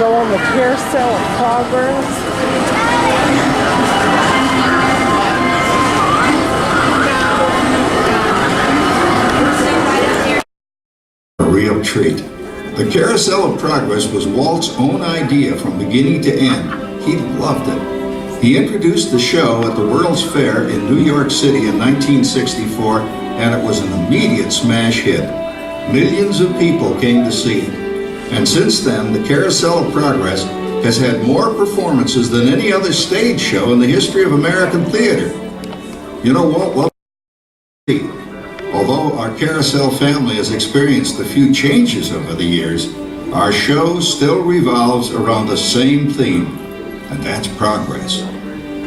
go on the Carousel of Progress. A real treat. The Carousel of Progress was Walt's own idea from beginning to end. He loved it. He introduced the show at the World's Fair in New York City in 1964, and it was an immediate smash hit. Millions of people came to see it. And since then, the Carousel of Progress has had more performances than any other stage show in the history of American theater. You know what? Although our Carousel family has experienced a few changes over the years, our show still revolves around the same theme, and that's progress.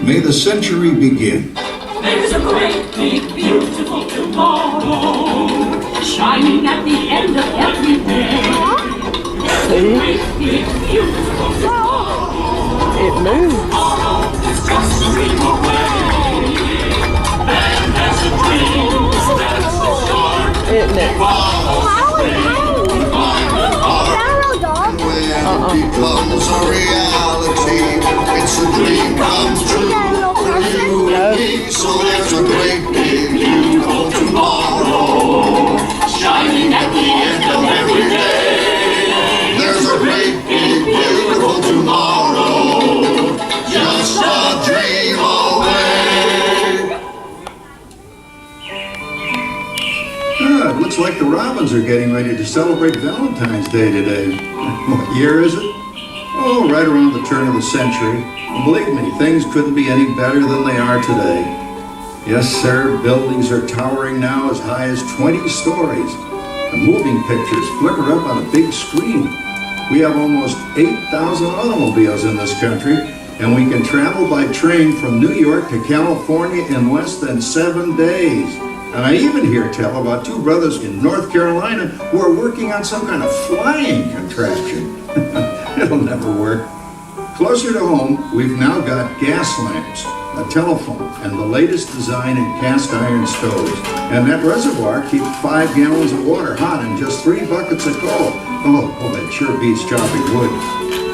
May the century begin. There's a great, big, beautiful tomorrow, shining at the end of every day. There's a great, big, beautiful tomorrow. It moves. Tomorrow is just a dream away. And there's a dream that's the start. Isn't it? When it becomes a reality, it's a dream come true for you and me. So there's a great big beautiful tomorrow, Shining at the end of every day. there's a great big beautiful tomorrow, just a dream away. It looks like the Robins are getting ready to celebrate Valentine's Day today. What year is it? Oh, right around the turn of the century. And believe me, things couldn't be any better than they are today. Yes, sir, buildings are towering now as high as 20 stories. The moving pictures flicker up on a big screen. We have almost 8,000 automobiles in this country, and we can travel by train from New York to California in less than 7 days. And I even hear tell about two brothers in North Carolina who are working on some kind of flying contraption. It'll never work. Closer to home, we've now got gas lamps, a telephone, and the latest design in cast iron stoves. And that reservoir keeps 5 gallons of water hot in just 3 buckets of coal. Oh, that sure beats chopping wood.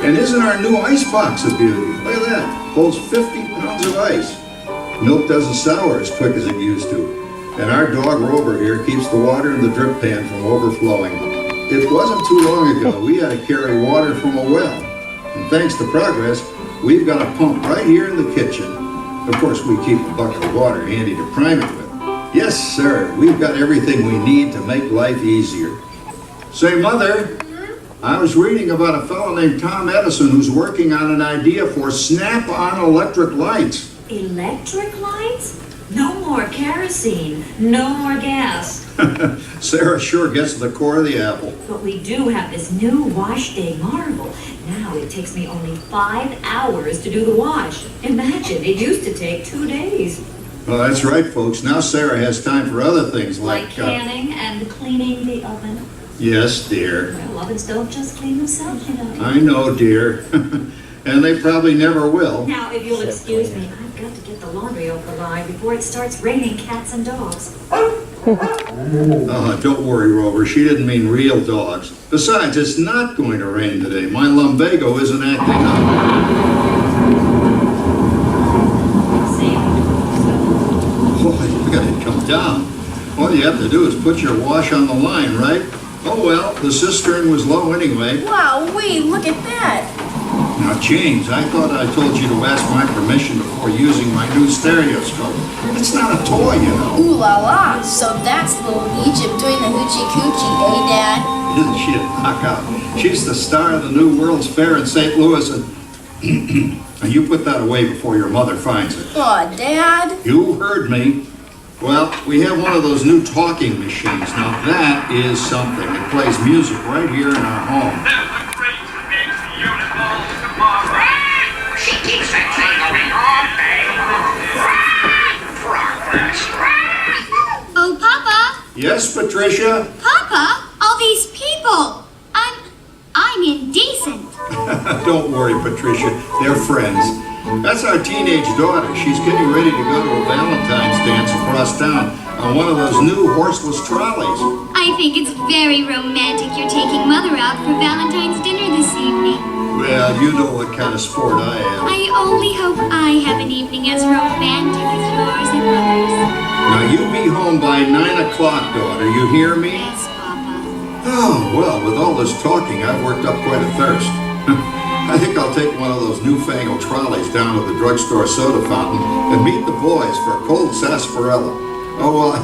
And isn't our new ice box a beauty? Look at that, holds 50 pounds of ice. Milk doesn't sour as quick as it used to. And our dog Rover here keeps the water in the drip pan from overflowing. It wasn't too long ago we had to carry water from a well. And thanks to progress, we've got a pump right here in the kitchen. Of course, we keep a bucket of water handy to prime it with. Yes, sir, we've got everything we need to make life easier. Say, Mother, I was reading about a fellow named Tom Edison who's working on an idea for snap-on electric lights. Electric lights? No more kerosene, no more gas. Sarah sure gets to the core of the apple. But we do have this new wash day marvel. Now it takes me only 5 hours to do the wash. Imagine, it used to take 2 days. Well, that's right, folks. Now Sarah has time for other things Like canning and cleaning the oven. Yes, dear. Well, ovens don't just clean themselves, you know. I know, dear. And they probably never will. Now, if you'll excuse me, I've got to get the laundry over the line before it starts raining cats and dogs. Don't worry, Rover. She didn't mean real dogs. Besides, it's not going to rain today. My lumbago isn't acting up. Boy, we got to come down. All you have to do is put your wash on the line, right? Oh well, the cistern was low anyway. Wow, wait, look at that. Now, James, I thought I told you to ask my permission before using my new stereoscope. It's not a toy, you know. Ooh la la. So that's little Egypt doing the hoochie coochie, eh, Dad? Isn't she a knockout? She's the star of the new World's Fair in St. Louis, and you put that away before your mother finds it. Aw, Dad. You heard me. Well, we have one of those new talking machines. Now, that is something. It plays music right here in our home. She keeps that thing going all day long. Progress. Oh, Papa! Yes, Patricia? Papa, all these people! I'm indecent. Don't worry, Patricia. They're friends. That's our teenage daughter. She's getting ready to go to a Valentine's dance across town on one of those new horseless trolleys. I think it's very romantic you're taking Mother out for Valentine's dinner this evening. Well, you know what kind of sport I am. I only hope I have an evening as romantic as yours and mother's. Now, you be home by 9 o'clock, daughter. You hear me? Yes, Papa. Oh, well, with all this talking, I've worked up quite a thirst. I think I'll take one of those newfangled trolleys down to the drugstore soda fountain and meet the boys for a cold sarsaparilla. Oh, well,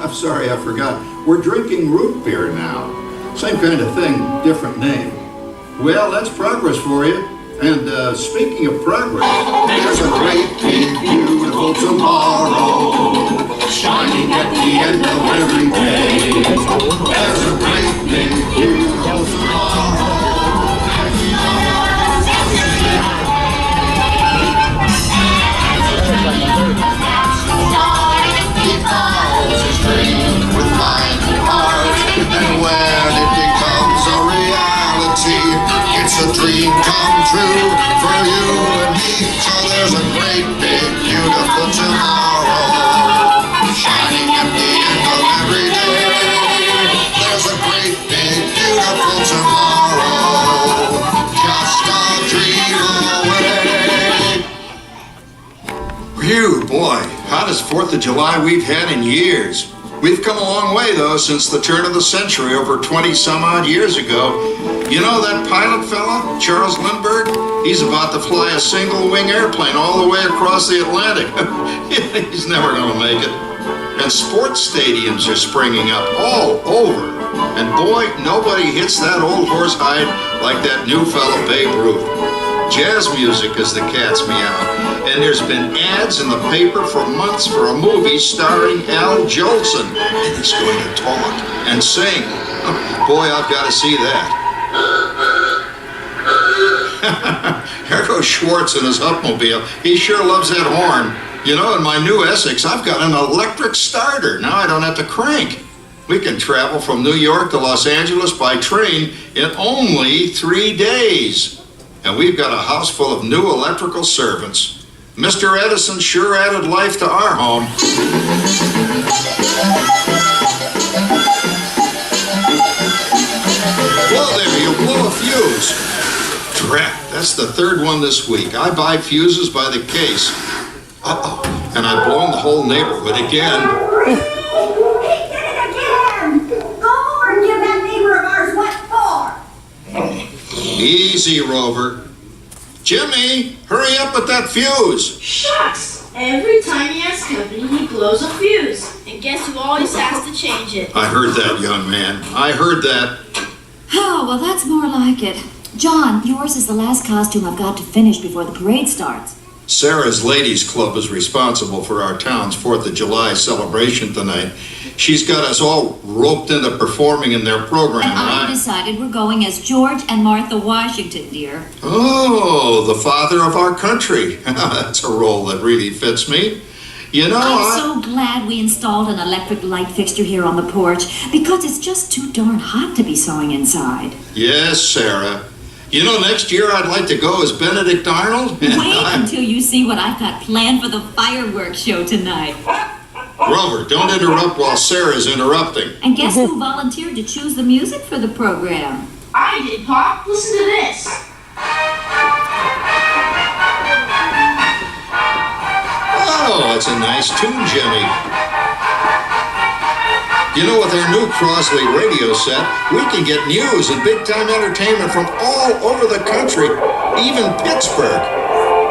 I'm sorry, I forgot. We're drinking root beer now. Same kind of thing, different name. Well, that's progress for you. And speaking of progress, There's a great big beautiful tomorrow shining at the end of every day. There's a great big beautiful tomorrow. He follows his dream with mind and heart, and when it becomes a reality, it's a dream come true for you and me. So there's a great big beautiful tomorrow shining at the end of every day. There's a great big beautiful tomorrow, just a dream away. phew, boy, hottest 4th of July we've had in years. We've come a long way, though, since the turn of the century, over 20-some-odd years ago. You know that pilot fella, Charles Lindbergh? He's about to fly a single-wing airplane all the way across the Atlantic. He's never going to make it. And sports stadiums are springing up all over. And boy, nobody hits that old horse hide like that new fella Babe Ruth. Jazz music is the cat's meow. And there's been ads in the paper for months for a movie starring Al Jolson. And he's going to talk and sing. Boy, I've got to see that. Here goes Schwartz in his Upmobile. He sure loves that horn. You know, in my new Essex, I've got an electric starter. Now I don't have to crank. We can travel from New York to Los Angeles by train in only 3 days. And we've got a house full of new electrical servants. Mr. Edison sure added life to our home. Whoa there, you blow a fuse. Drat, that's the 3rd one this week. I buy fuses by the case. Uh-oh, and I've blown the whole neighborhood again. He did it again! Go over and give that neighbor of ours what for! Easy, Rover. Jimmy, hurry up with that fuse. Shucks! Every time he has company, he blows a fuse. And guess who always has to change it? I heard that, young man. I heard that. Oh, well, that's more like it. John, yours is the last costume I've got to finish before the parade starts. Sarah's Ladies Club is responsible for our town's 4th of July celebration tonight. She's got us all roped into performing in their program. And I decided we're going as George and Martha Washington, dear. Oh, the father of our country. That's a role that really fits me. You know, I'm so glad we installed an electric light fixture here on the porch, because it's just too darn hot to be sewing inside. Yes, Sarah. You know, next year I'd like to go as Benedict Arnold. Wait until you see what I've got planned for the fireworks show tonight. Rover, don't interrupt while Sarah's interrupting. And guess who volunteered to choose the music for the program? I did, Pop. Listen to this. Oh, it's a nice tune, Jenny. You know, with our new Crosley radio set, we can get news and big-time entertainment from all over the country, even Pittsburgh.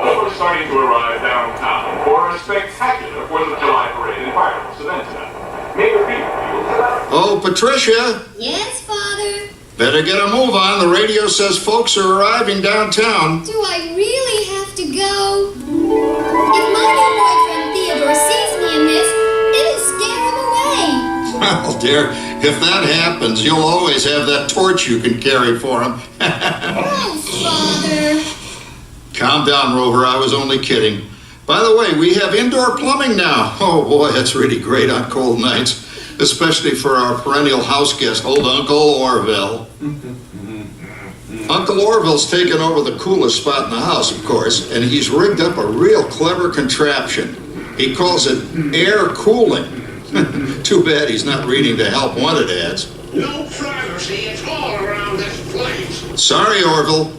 We're starting to arrive downtown for a spectacular 4th of July parade and fireworks event tonight. Mayor Beaver. Oh, Patricia. Yes, Father? Better get a move on. The radio says folks are arriving downtown. Do I really have to go? If my new boyfriend Theodore sees me in this, it'll scare him away. Well, dear, if that happens, you'll always have that torch you can carry for him. Oh, Father. Calm down, Rover. I was only kidding. By the way, we have indoor plumbing now. Oh, boy, that's really great on cold nights, especially for our perennial house guest, old Uncle Orville. Uncle Orville's taken over the coolest spot in the house, of course, and he's rigged up a real clever contraption. He calls it air cooling. Too bad he's not reading the help wanted ads. No privacy at all around this place. Sorry, Orville.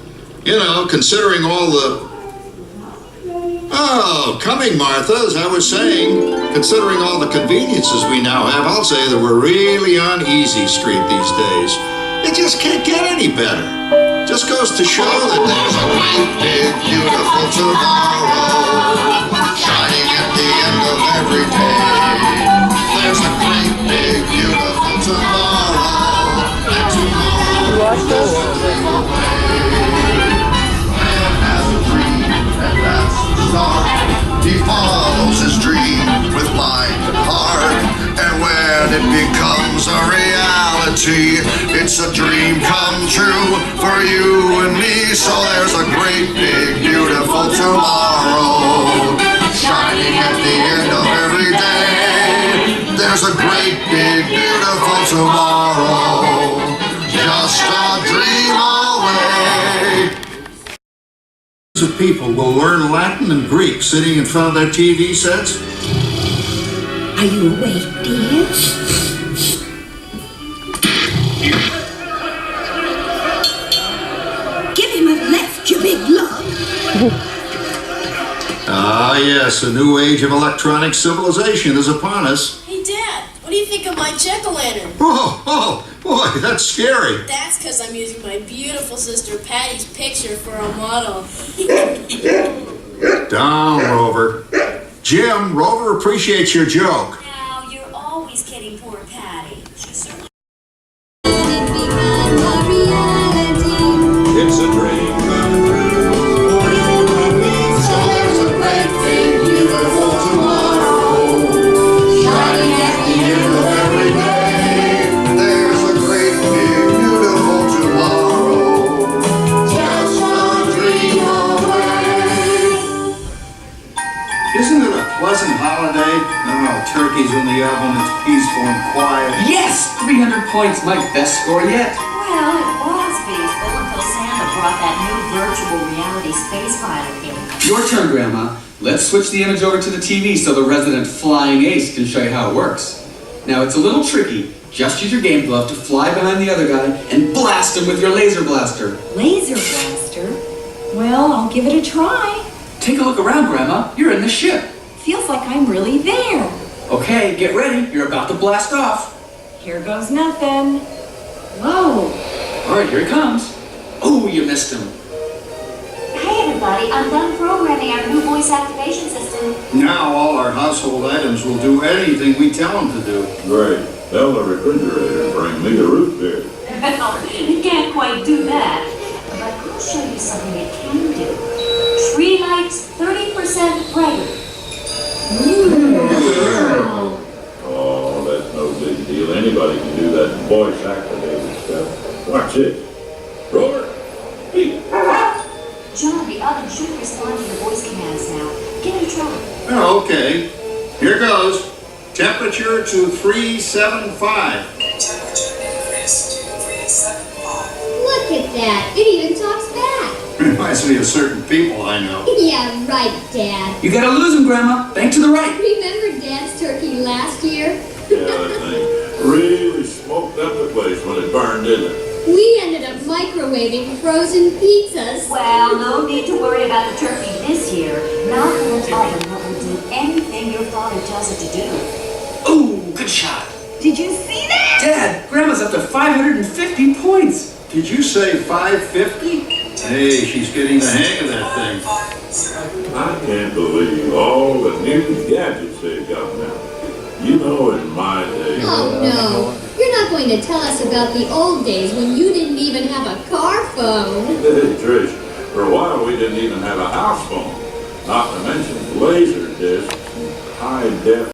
You know, considering all the... Oh, coming, Martha, as I was saying, considering all the conveniences we now have, I'll say that we're really on easy street these days. It just can't get any better. Just goes to show that there's a great, big, beautiful tomorrow shining at the end of every day. There's a great, big, beautiful tomorrow, and tomorrow is just a dream away. Man has a dream, and that's the start. He follows his dream with mind and heart, and when it becomes a reality, it's a dream come true for you and me. So there's a great, big, beautiful tomorrow shining at the end of every day. There's a great, big, beautiful tomorrow, just a dream away. Of people will learn Latin and Greek sitting in front of their TV sets. Are you awake, dear? Give him a lift, you big lug. Ah, yes, a new age of electronic civilization is upon us. Hey, Dad, what do you think of my jack-o'-lantern? Oh, boy, that's scary. That's because I'm using my beautiful sister Patty's picture for a model. Down, Rover. Jim, Rover appreciates your joke. Now, you're always kidding poor Patty. It's a dream come true for you and me. So there's a great, big, beautiful tomorrow shining at the end of every day. There's a great, big, beautiful tomorrow, just a dream away. Isn't it a pleasant holiday? Oh, turkey's in the oven, it's peaceful and quiet. Yes! 300 points, my best score yet. Well, it was peaceful until Santa brought that new virtual reality space pilot in. Your turn, Grandma. Let's switch the image over to the TV so the resident flying ace can show you how it works. Now, it's a little tricky. Just use your game glove to fly behind the other guy and blast him with your laser blaster. Laser blaster? Well, I'll give it a try. Take a look around, Grandma. You're in the ship. Feels like I'm really there. Okay, get ready. You're about to blast off. Here goes nothing. Whoa. All right, here he comes. Oh, you missed him. Hey, everybody. I'm done programming our new voice activation system. Now all our household items will do anything we tell them to do. Great. Tell the refrigerator to bring me a root beer. You can't quite do that. But I'll show you something it can do. Tree lights 30% brighter. Wow. Oh, that's no big deal. Anybody can do that voice activated stuff. Watch it. Rover. Hey. John, the oven should respond to the voice commands now. Give it a try. Oh, okay. Here goes. Temperature to 375. Look at that. It even talks back. Reminds me of certain people I know. Yeah, right, Dad. You gotta lose him, Grandma. Bank to the right. Remember Dad's turkey last year? Yeah, that thing really smoked up the place when it burned, didn't it? We ended up microwaving frozen pizzas. Well, no need to worry about the turkey this year. Not in an oven that will do anything your father tells it to do. Ooh, good shot. Did you see that? Dad, Grandma's up to 550 points. Did you say 550? Hey, she's getting the hang of that thing. I can't believe all the new gadgets they've got now. You know, in my day... Oh, no. You're not going to tell us about the old days when you didn't even have a car phone. Hey, Trish, for a while we didn't even have a house phone. Not to mention laser discs and high-def